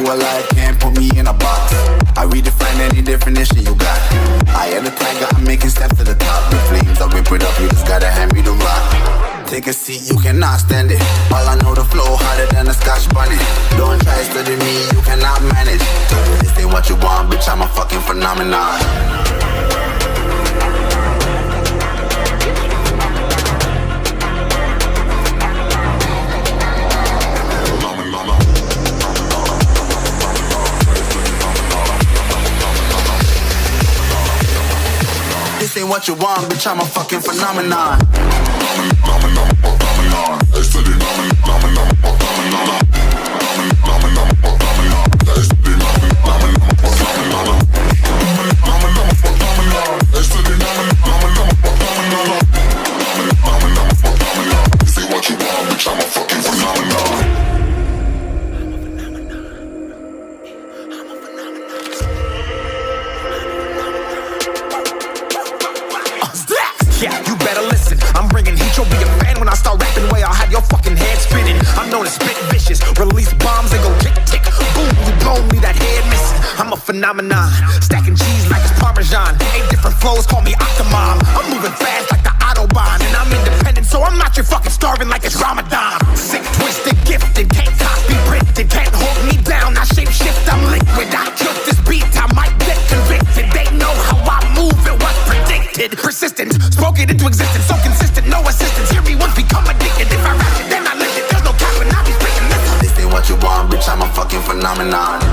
to a life, can't put me in a box. I redefine any definition you got. I am the tiger, I'm making steps to the top. The flames, I whip it up, you just gotta hand me the rock. Take a seat, you cannot stand it. All I know, the flow harder than a Scotch bunny. Don't try study me, you cannot manage. This ain't what you want, bitch, I'm a fucking phenomenon. This ain't what you want, bitch, I'm a fucking phenomenon. Yeah, you better listen. I'm bringing heat, you'll be a fan when I start rapping. Way I'll have your fucking head spinning. I'm known as spit vicious, release bombs and go tick tick. Boom, you blown me that head missing. I'm a phenomenon, stacking cheese like it's Parmesan. 8 different flows, call me Octomom. I'm moving fast like the Autobahn, and I'm independent, so I'm not your fucking starving like it's Ramadan. Sick, twisted, gifted, can't copy, printed, can't hold me down. I shape shift, I'm liquid. I killed this beat, I might get convicted. They know how I move, it was predicted. Persistent, spoken into existence, so consistent, no assistance. Hear me once, become addicted. If I rap it, then I lift it. There's no cap when I be speaking. This ain't what you want, bitch, I'm a fucking phenomenon.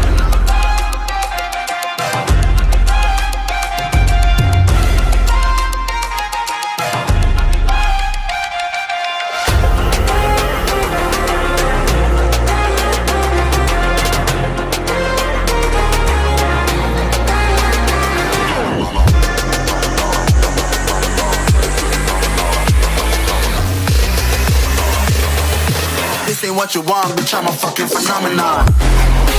what you want, bitch, I'm a fucking phenomenon.